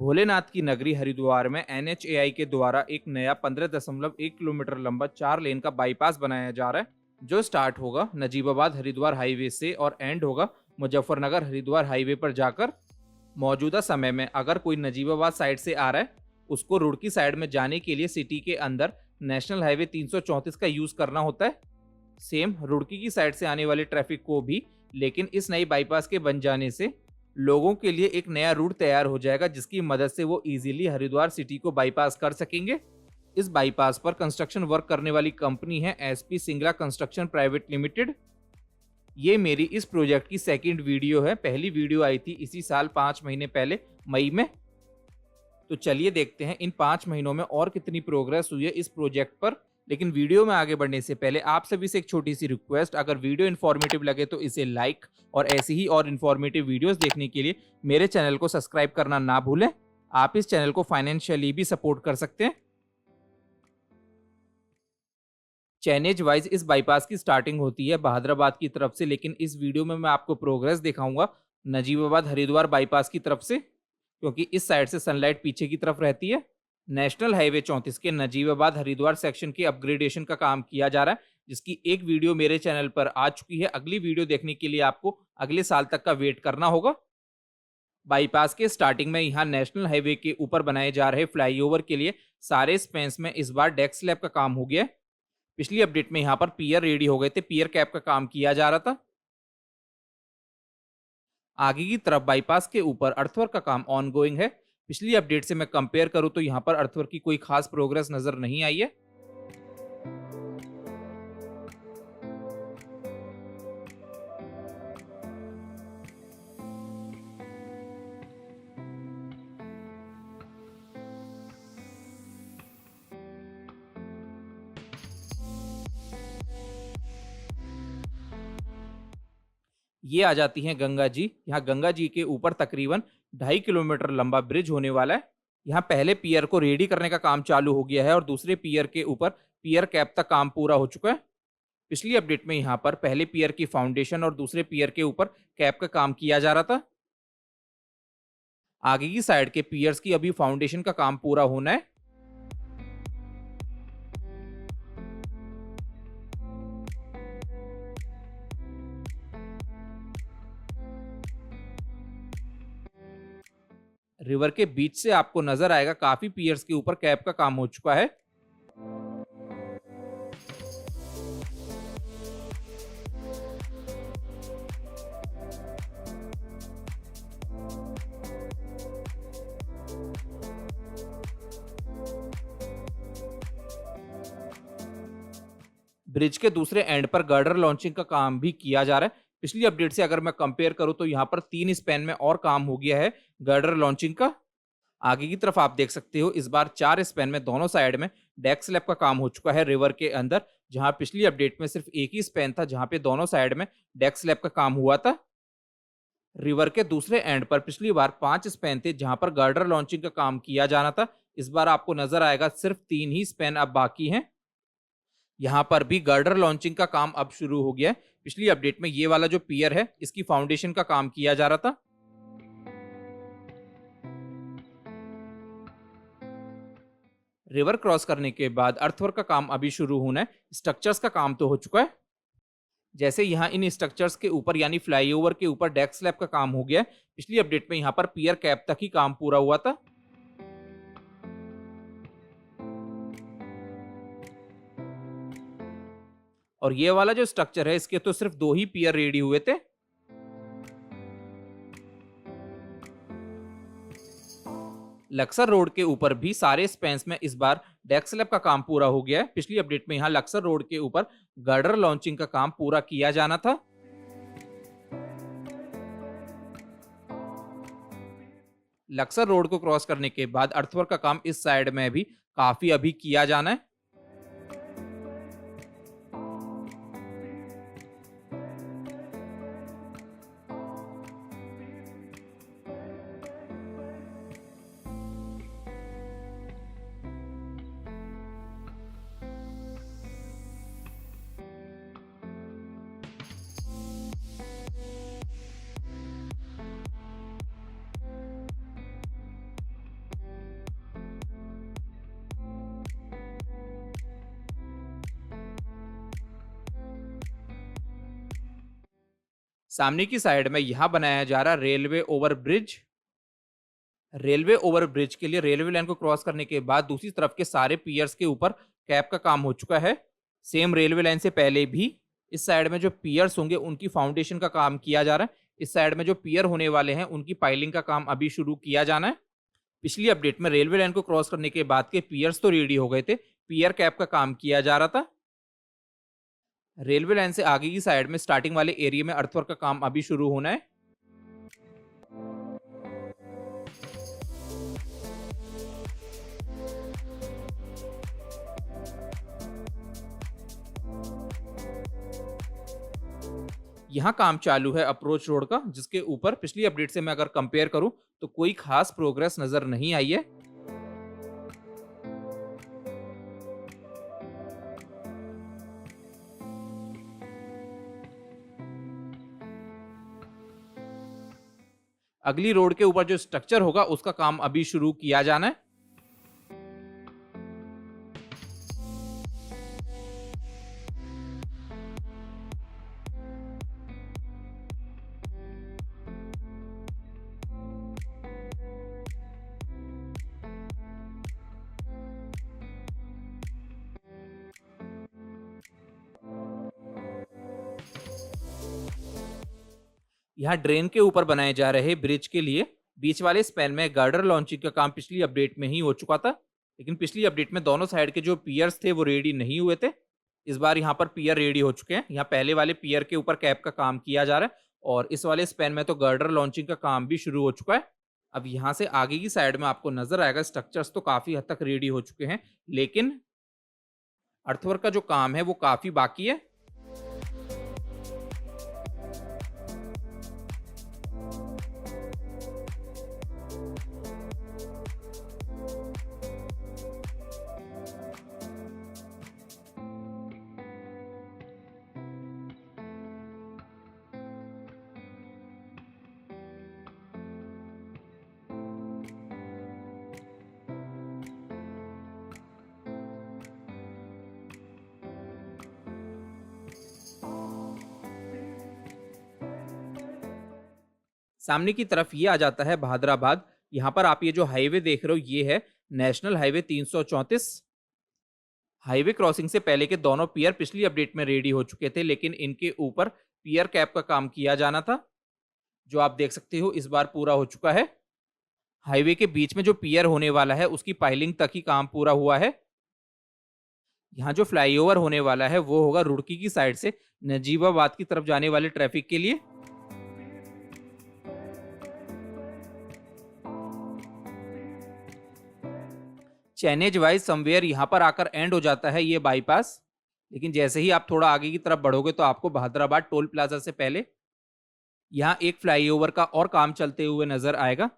भोलेनाथ की नगरी हरिद्वार में एनएचएआई के द्वारा एक नया 15.1 किलोमीटर लंबा 4 लेन का बाईपास बनाया जा रहा है, जो स्टार्ट होगा नजीबाबाद हरिद्वार हाईवे से और एंड होगा मुजफ्फरनगर हरिद्वार हाईवे पर जाकर। मौजूदा समय में अगर कोई नजीबाबाद साइड से आ रहा है, उसको रुड़की साइड में जाने के लिए सिटी के अंदर नेशनल हाईवे 334 का यूज करना होता है। सेम रुड़की की साइड से आने वाले ट्रैफिक को भी, लेकिन इस नई बाईपास के बन जाने से लोगों के लिए एक नया रूट तैयार हो जाएगा, जिसकी मदद से वो इजीली हरिद्वार सिटी को बाईपास कर सकेंगे। इस बाईपास पर कंस्ट्रक्शन वर्क करने वाली कंपनी है SP Singla construction private limited. ये मेरी इस प्रोजेक्ट की सेकंड वीडियो है। पहली वीडियो आई थी इसी साल 5 महीने पहले, मई में। तो चलिए देखते हैं इन 5 महीनों में और कितनी प्रोग्रेस हुई है इस प्रोजेक्ट पर। लेकिन वीडियो में आगे बढ़ने से पहले आप सभी से एक छोटी सी रिक्वेस्ट, अगर वीडियो इन्फॉर्मेटिव लगे तो इसे लाइक, और ऐसी ही और इन्फॉर्मेटिव वीडियोस देखने के लिए मेरे चैनल को सब्सक्राइब करना ना भूलें। आप इस चैनल को फाइनेंशियली भी सपोर्ट कर सकते हैं। चैनेज वाइज इस बाईपास की स्टार्टिंग होती है बहादुराबाद की तरफ से, लेकिन इस वीडियो में मैं आपको प्रोग्रेस दिखाऊंगा नजीबाबाद हरिद्वार बाईपास की तरफ से, क्योंकि इस साइड से सनलाइट पीछे की तरफ रहती है। नेशनल हाईवे 34 के नजीबाबाद हरिद्वार सेक्शन के अपग्रेडेशन का काम किया जा रहा है, जिसकी एक वीडियो मेरे चैनल पर आ चुकी है। अगली वीडियो देखने के लिए आपको अगले साल तक का वेट करना होगा। बाईपास के स्टार्टिंग में यहाँ नेशनल हाईवे के ऊपर बनाए जा रहे फ्लाईओवर के लिए सारे स्पेंस में इस बार डेक स्लैब का काम हो गया है। पिछली अपडेट में यहाँ पर पियर रेडी हो गए थे, पियर कैप का काम किया जा रहा था। आगे की तरफ बाईपास के ऊपर अर्थवर्क का काम ऑनगोइंग है। पिछली अपडेट से मैं कंपेयर करूं तो यहाँ पर अर्थवर्क की कोई खास प्रोग्रेस नजर नहीं आई है। ये आ जाती हैं गंगा जी। यहाँ गंगा जी के ऊपर तकरीबन 2.5 किलोमीटर लंबा ब्रिज होने वाला है। यहाँ पहले पियर को रेडी करने का काम चालू हो गया है और दूसरे पियर के ऊपर पियर कैप तक काम पूरा हो चुका है। पिछली अपडेट में यहाँ पर पहले पियर की फाउंडेशन और दूसरे पियर के ऊपर कैप का काम किया जा रहा था। आगे की साइड के पियर्स की अभी फाउंडेशन का काम पूरा होना है। रिवर के बीच से आपको नजर आएगा काफी पियर्स के ऊपर कैप का काम हो चुका है। ब्रिज के दूसरे एंड पर गर्डर लॉन्चिंग का काम भी किया जा रहा है। पिछली अपडेट से अगर मैं कंपेयर करूं तो यहाँ पर 3 स्पैन में और काम हो गया है गर्डर लॉन्चिंग का। आगे की तरफ आप देख सकते हो इस बार 4 स्पैन में दोनों साइड में डेक स्लैब का काम हो चुका है रिवर के अंदर, जहां पिछली अपडेट में सिर्फ एक ही स्पैन था जहां पे दोनों साइड में डेक स्लैब का काम हुआ था। रिवर के दूसरे एंड पर पिछली बार 5 स्पैन थे जहां पर गर्डर लॉन्चिंग का काम किया जाना था। इस बार आपको नजर आएगा सिर्फ 3 ही स्पैन अब बाकी हैं। यहाँ पर भी गर्डर लॉन्चिंग का काम अब शुरू हो गया है। पिछली अपडेट में ये वाला जो पियर है इसकी फाउंडेशन का काम किया जा रहा था। रिवर क्रॉस करने के बाद अर्थवर्क का काम अभी शुरू होना है। स्ट्रक्चर्स का काम तो हो चुका है। जैसे यहाँ इन स्ट्रक्चर्स के ऊपर यानी फ्लाईओवर के ऊपर डेक स्लैब का काम हो गया है। पिछली अपडेट में यहाँ पर पियर कैप तक ही काम पूरा हुआ था। और ये वाला जो स्ट्रक्चर है इसके तो सिर्फ 2 ही पियर रेडी हुए थे। लक्सर रोड के ऊपर भी सारे स्पेंस में इस बार डेक स्लैब का काम पूरा हो गया है। पिछली अपडेट में यहाँ लक्सर रोड के ऊपर गर्डर लॉन्चिंग का काम पूरा किया जाना था। लक्सर रोड को क्रॉस करने के बाद अर्थवर्क का काम इस साइड में भी काफी अभी किया जाना है। सामने की साइड में यहाँ बनाया जा रहा railway over bridge. Railway over bridge के लिए रेलवे लाइन को क्रॉस करने के बाद दूसरी तरफ के सारे पियर्स के ऊपर कैप का काम हो चुका है। सेम रेलवे लाइन से पहले भी इस साइड में जो पियर्स होंगे उनकी फाउंडेशन का काम किया जा रहा है। इस साइड में जो पियर होने वाले हैं उनकी पाइलिंग का काम अभी शुरू किया जाना है। पिछली अपडेट में रेलवे लाइन को क्रॉस करने के बाद के पियर्स तो रेडी हो गए थे, पियर कैप का काम किया जा रहा था। रेलवे लाइन से आगे की साइड में स्टार्टिंग वाले एरिया में अर्थवर्क का काम अभी शुरू होना है। यहाँ काम चालू है अप्रोच रोड का, जिसके ऊपर पिछली अपडेट से मैं अगर कंपेयर करूं तो कोई खास प्रोग्रेस नजर नहीं आई है। अगली रोड के ऊपर जो स्ट्रक्चर होगा उसका काम अभी शुरू किया जाना है। यहाँ ड्रेन के ऊपर बनाए जा रहे ब्रिज के लिए बीच वाले स्पैन में गर्डर लॉन्चिंग का काम पिछली अपडेट में ही हो चुका था, लेकिन पिछली अपडेट में दोनों साइड के जो पियर्स थे वो रेडी नहीं हुए थे। इस बार यहाँ पर पियर रेडी हो चुके हैं। यहाँ पहले वाले पियर के ऊपर कैप का काम किया जा रहा है और इस वाले स्पैन में तो गर्डर लॉन्चिंग का काम भी शुरू हो चुका है। अब यहाँ से आगे की साइड में आपको नजर आएगा स्ट्रक्चर्स तो काफी हद तक रेडी हो चुके हैं, लेकिन अर्थवर्क का जो काम है वो काफी बाकी है। सामने की तरफ ये आ जाता है बहादुराबाद। यहाँ पर आप ये जो हाईवे देख रहे हो ये है नेशनल हाईवे 334। हाईवे क्रॉसिंग से पहले के दोनों पियर पिछली अपडेट में रेडी हो चुके थे, लेकिन इनके ऊपर पियर कैप का काम किया जाना था, जो आप देख सकते हो इस बार पूरा हो चुका है। हाईवे के बीच में जो पियर होने वाला है उसकी पाइलिंग तक ही काम पूरा हुआ है। यहाँ जो फ्लाईओवर होने वाला है वो होगा रुड़की की साइड से नजीबाबाद की तरफ जाने वाले ट्रैफिक के लिए। चैनेज वाइज समवेयर यहाँ पर आकर एंड हो जाता है ये बाईपास, लेकिन जैसे ही आप थोड़ा आगे की तरफ बढ़ोगे तो आपको बहादुराबाद टोल प्लाजा से पहले यहाँ एक फ्लाईओवर का और काम चलते हुए नजर आएगा।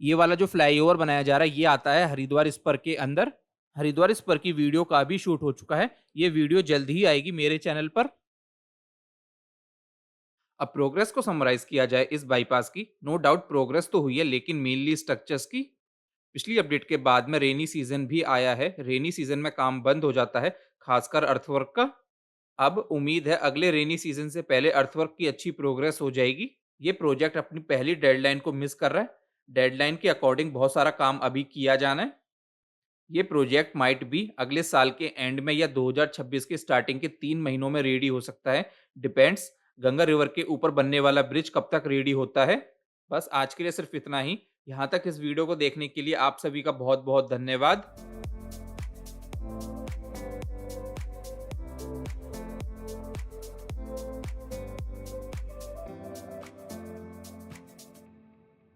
ये वाला जो फ्लाईओवर बनाया जा रहा है ये आता है हरिद्वार स्पर के अंदर। हरिद्वार स्पर की वीडियो का भी शूट हो चुका है, ये वीडियो जल्द ही आएगी मेरे चैनल पर। अब प्रोग्रेस को समराइज किया जाए इस बाईपास की, नो डाउट प्रोग्रेस तो हुई है, लेकिन मेनली स्ट्रक्चर्स की। पिछली अपडेट के बाद में रेनी सीजन भी आया है। रेनी सीजन में काम बंद हो जाता है, खासकर अर्थवर्क का। अब उम्मीद है अगले रेनी सीजन से पहले अर्थवर्क की अच्छी प्रोग्रेस हो जाएगी। ये प्रोजेक्ट अपनी पहली डेडलाइन को मिस कर रहा है। डेडलाइन के अकॉर्डिंग बहुत सारा काम अभी किया जाना है। ये प्रोजेक्ट माइट भी अगले साल के एंड में या 2026 के स्टार्टिंग के 3 महीनों में रेडी हो सकता है, डिपेंड्स गंगा रिवर के ऊपर बनने वाला ब्रिज कब तक रेडी होता है। बस आज के लिए सिर्फ इतना ही। यहाँ तक इस वीडियो को देखने के लिए आप सभी का बहुत बहुत धन्यवाद।